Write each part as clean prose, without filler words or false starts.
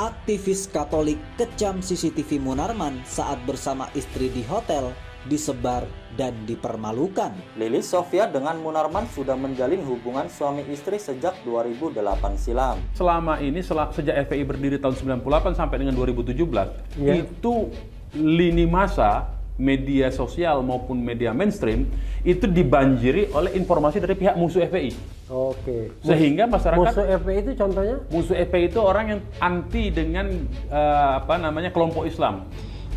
Aktivis Katolik kecam CCTV Munarman saat bersama istri di hotel, disebar dan dipermalukan. Lilis Sofia dengan Munarman sudah menjalin hubungan suami istri sejak 2008 silam. Selama ini, sejak FPI berdiri tahun 98 sampai dengan 2017, itu lini masa media sosial maupun media mainstream itu dibanjiri oleh informasi dari pihak musuh FPI. Oke. Sehingga masyarakat musuh FPI itu contohnya? Musuh FPI itu orang yang anti dengan kelompok Islam.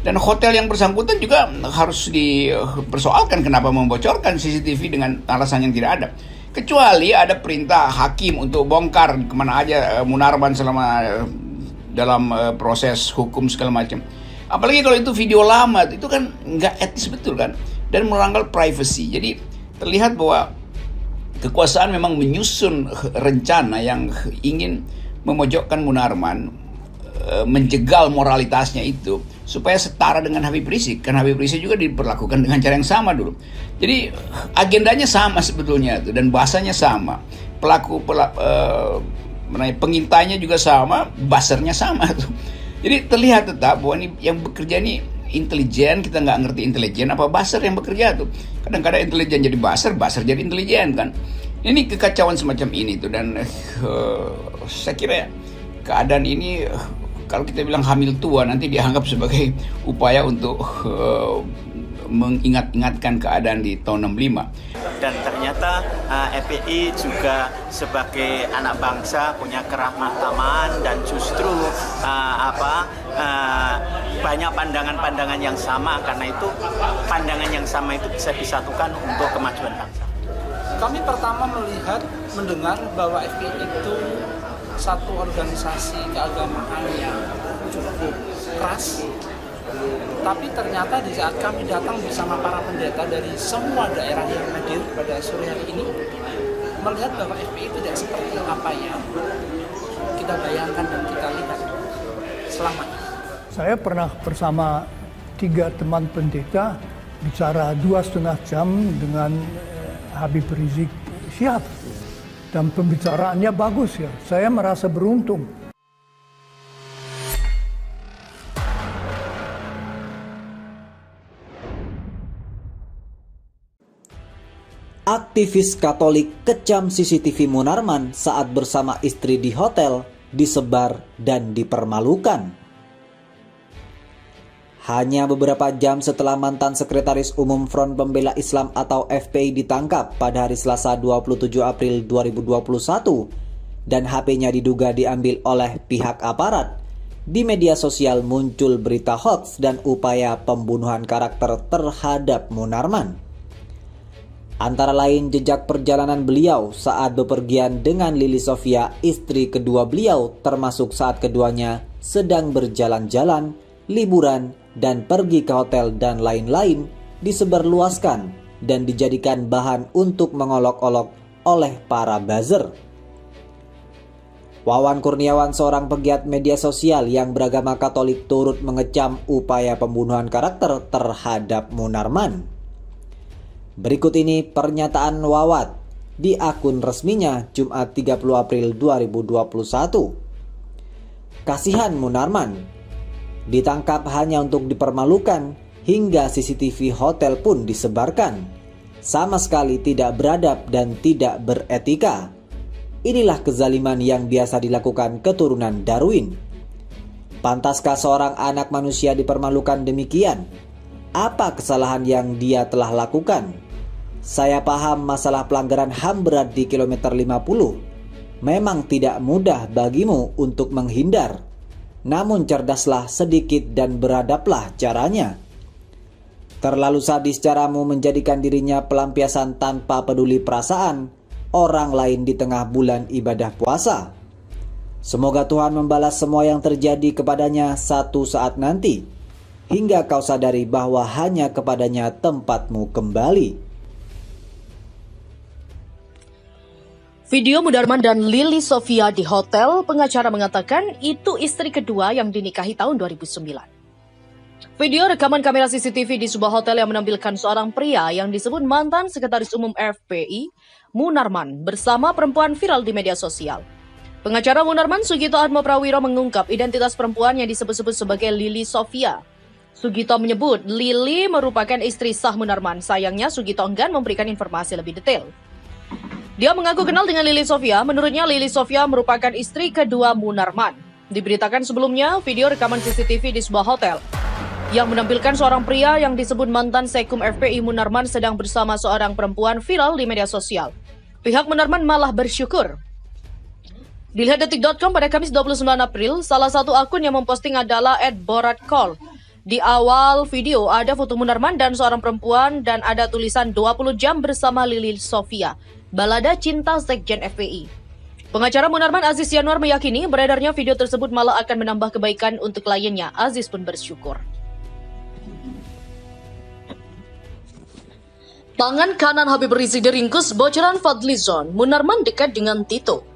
Dan hotel yang bersangkutan juga harus dipersoalkan kenapa membocorkan CCTV dengan alasan yang tidak ada. Kecuali ada perintah hakim untuk bongkar kemana aja Munarman selama dalam proses hukum segala macam. Apalagi kalau itu video lama, itu kan nggak etis betul kan, dan melanggar privacy. Jadi terlihat bahwa kekuasaan memang menyusun rencana yang ingin memojokkan Munarman, menjegal moralitasnya itu supaya setara dengan Habib Rizik. Karena Habib Rizik juga diperlakukan dengan cara yang sama dulu. Jadi agendanya sama sebetulnya itu, dan bahasanya sama. Pengintainya juga sama, buzzernya sama tuh. Jadi terlihat tetap bahwa ini yang bekerja ini intelijen. Kita nggak ngerti intelijen apa buzzer yang bekerja tuh. Kadang-kadang intelijen jadi buzzer jadi intelijen kan. Ini kekacauan semacam ini tuh, dan saya kira keadaan ini kalau kita bilang hamil tua nanti dianggap sebagai upaya untuk mengingat-ingatkan keadaan di tahun 65. Dan ternyata FPI juga sebagai anak bangsa punya kerahmataman dan justru banyak pandangan-pandangan yang sama, karena itu pandangan yang sama itu bisa disatukan untuk kemajuan bangsa. Kami pertama mendengar bahwa FPI itu satu organisasi keagamaan yang cukup keras, tapi ternyata di saat kami datang bersama para pendeta dari semua daerah yang hadir pada sore hari ini, melihat bahwa FPI tidak seperti apa yang kita bayangkan dan kita lihat selama ini. Saya pernah bersama 3 teman pendeta bicara 2,5 jam dengan Habib Rizik Syihab, dan pembicaraannya bagus ya. Saya merasa beruntung. Aktivis Katolik kecam CCTV Munarman saat bersama istri di hotel, disebar dan dipermalukan. Hanya beberapa jam setelah mantan Sekretaris Umum Front Pembela Islam atau FPI ditangkap pada hari Selasa 27 April 2021 dan HP-nya diduga diambil oleh pihak aparat, di media sosial muncul berita hoax dan upaya pembunuhan karakter terhadap Munarman. Antara lain jejak perjalanan beliau saat bepergian dengan Lilis Sofia, istri kedua beliau, termasuk saat keduanya sedang berjalan-jalan, liburan, dan pergi ke hotel dan lain-lain, disebarluaskan dan dijadikan bahan untuk mengolok-olok oleh para buzzer. Wawan Kurniawan, seorang pegiat media sosial yang beragama Katolik, turut mengecam upaya pembunuhan karakter terhadap Munarman. Berikut ini pernyataan Wawat di akun resminya Jumat 30 April 2021. Kasihan Munarman, ditangkap hanya untuk dipermalukan, hingga CCTV hotel pun disebarkan. Sama sekali tidak beradab dan tidak beretika. Inilah kezaliman yang biasa dilakukan keturunan Darwin. Pantaskah seorang anak manusia dipermalukan demikian? Apa kesalahan yang dia telah lakukan? Saya paham masalah pelanggaran HAM berat di kilometer 50. Memang tidak mudah bagimu untuk menghindar. Namun cerdaslah sedikit dan beradablah caranya. Terlalu sadis caramu menjadikan dirinya pelampiasan tanpa peduli perasaan orang lain di tengah bulan ibadah puasa. Semoga Tuhan membalas semua yang terjadi kepadanya satu saat nanti, hingga kau sadari bahwa hanya kepadanya tempatmu kembali. Video Munarman dan Lilis Sofia di hotel, pengacara mengatakan itu istri kedua yang dinikahi tahun 2009. Video rekaman kamera CCTV di sebuah hotel yang menampilkan seorang pria yang disebut mantan Sekretaris Umum FPI, Munarman, bersama perempuan viral di media sosial. Pengacara Munarman Sugito Atmoprawiro mengungkap identitas perempuan yang disebut-sebut sebagai Lili Sofia. Sugito menyebut Lili merupakan istri sah Munarman. Sayangnya Sugito enggan memberikan informasi lebih detail. Dia mengaku kenal dengan Lili Sofia. Menurutnya Lili Sofia merupakan istri kedua Munarman. Diberitakan sebelumnya video rekaman CCTV di sebuah hotel yang menampilkan seorang pria yang disebut mantan Sekum FPI Munarman sedang bersama seorang perempuan viral di media sosial. Pihak Munarman malah bersyukur. Dilihat detik.com pada Kamis 29 April, salah satu akun yang memposting adalah @boratkol. Di awal video ada foto Munarman dan seorang perempuan dan ada tulisan 20 jam bersama Lili Sofia, balada cinta Sekjen FPI. Pengacara Munarman Aziz Yanuar meyakini beredarnya video tersebut malah akan menambah kebaikan untuk kliennya. Aziz pun bersyukur. Tangan kanan Habib Rizik diringkus bocoran Fadlizon. Munarman dekat dengan Tito.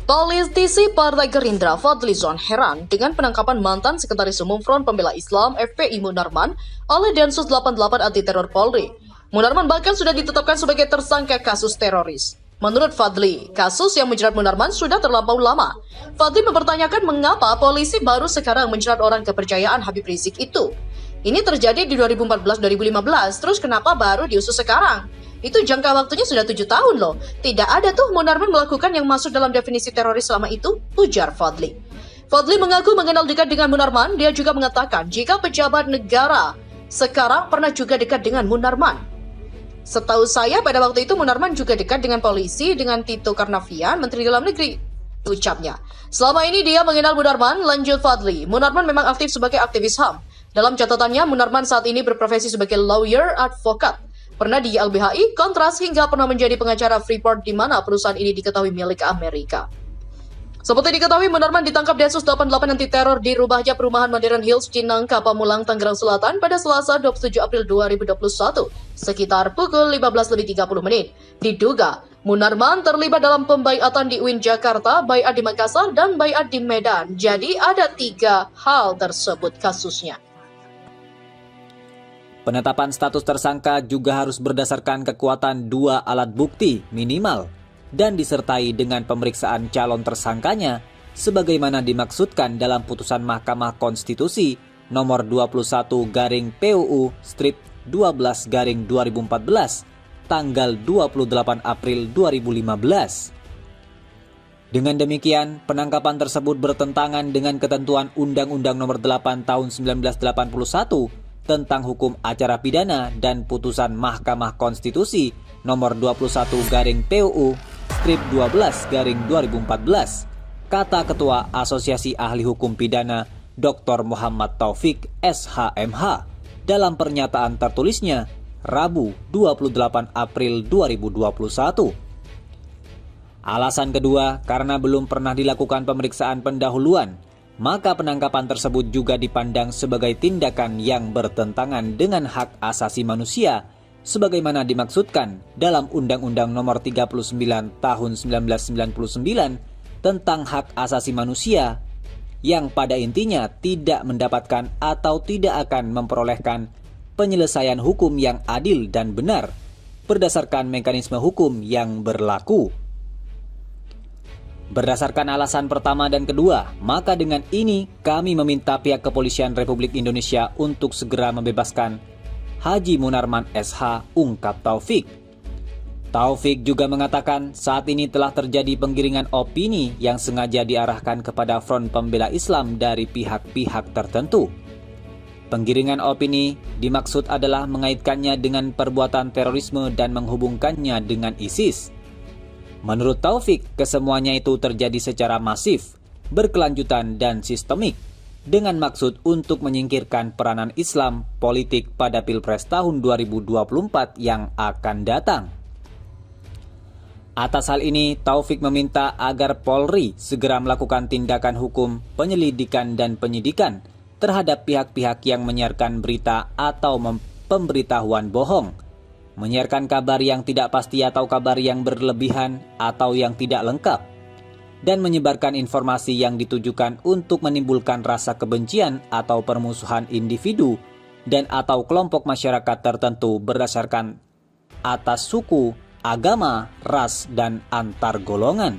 Politisi Partai Gerindra Fadlizon heran dengan penangkapan mantan Sekretaris Umum Front Pembela Islam FPI Munarman oleh Densus 88 Anti Teror Polri. Munarman bahkan sudah ditetapkan sebagai tersangka kasus teroris. Menurut Fadli, kasus yang menjerat Munarman sudah terlampau lama. Fadli mempertanyakan mengapa polisi baru sekarang menjerat orang kepercayaan Habib Rizik itu. Ini terjadi di 2014-2015, terus kenapa baru diusut sekarang? Itu jangka waktunya sudah 7 tahun loh. Tidak ada tuh Munarman melakukan yang masuk dalam definisi teroris selama itu, ujar Fadli. Fadli mengaku mengenal dekat dengan Munarman. Dia juga mengatakan jika pejabat negara sekarang pernah juga dekat dengan Munarman. Setahu saya pada waktu itu Munarman juga dekat dengan polisi, dengan Tito Karnavian, Menteri Dalam Negeri, ucapnya. Selama ini dia mengenal Munarman, lanjut Fadli. Munarman memang aktif sebagai aktivis HAM. Dalam catatannya, Munarman saat ini berprofesi sebagai lawyer advokat. Pernah di LBHI, Kontras, hingga pernah menjadi pengacara Freeport di mana perusahaan ini diketahui milik Amerika. Seperti diketahui, Munarman ditangkap Densus 88 Anti Teror di rumahnya perumahan Modern Hills, Cinangka, Pamulang, Tangerang Selatan pada Selasa 27 April 2021, sekitar pukul 15.30. Diduga, Munarman terlibat dalam pembaiatan di UIN Jakarta, baiat di Makassar, dan baiat di Medan. Jadi ada 3 hal tersebut kasusnya. Penetapan status tersangka juga harus berdasarkan kekuatan 2 alat bukti minimal dan disertai dengan pemeriksaan calon tersangkanya sebagaimana dimaksudkan dalam putusan Mahkamah Konstitusi nomor 21/PUU/12/2014 tanggal 28 April 2015. Dengan demikian, penangkapan tersebut bertentangan dengan ketentuan Undang-Undang Nomor 8 Tahun 1981 tentang hukum acara pidana dan putusan Mahkamah Konstitusi nomor 21/PUU/12/2014, kata Ketua Asosiasi Ahli Hukum Pidana Dr. Muhammad Taufik SHMH dalam pernyataan tertulisnya Rabu 28 April 2021. Alasan kedua, karena belum pernah dilakukan pemeriksaan pendahuluan, maka penangkapan tersebut juga dipandang sebagai tindakan yang bertentangan dengan hak asasi manusia sebagaimana dimaksudkan dalam Undang-Undang Nomor 39 Tahun 1999 tentang hak asasi manusia yang pada intinya tidak mendapatkan atau tidak akan memperolehkan penyelesaian hukum yang adil dan benar berdasarkan mekanisme hukum yang berlaku. Berdasarkan alasan pertama dan kedua, maka dengan ini kami meminta pihak Kepolisian Republik Indonesia untuk segera membebaskan Haji Munarman SH, ungkap Taufik. Taufik juga mengatakan saat ini telah terjadi penggiringan opini yang sengaja diarahkan kepada Front Pembela Islam dari pihak-pihak tertentu. Penggiringan opini dimaksud adalah mengaitkannya dengan perbuatan terorisme dan menghubungkannya dengan ISIS. Menurut Taufik, kesemuanya itu terjadi secara masif, berkelanjutan dan sistemik, dengan maksud untuk menyingkirkan peranan Islam politik pada Pilpres tahun 2024 yang akan datang. Atas hal ini, Taufik meminta agar Polri segera melakukan tindakan hukum, penyelidikan dan penyidikan terhadap pihak-pihak yang menyiarkan berita atau pemberitahuan bohong, menyiarkan kabar yang tidak pasti atau kabar yang berlebihan atau yang tidak lengkap, dan menyebarkan informasi yang ditujukan untuk menimbulkan rasa kebencian atau permusuhan individu dan atau kelompok masyarakat tertentu berdasarkan atas suku, agama, ras, dan antar golongan.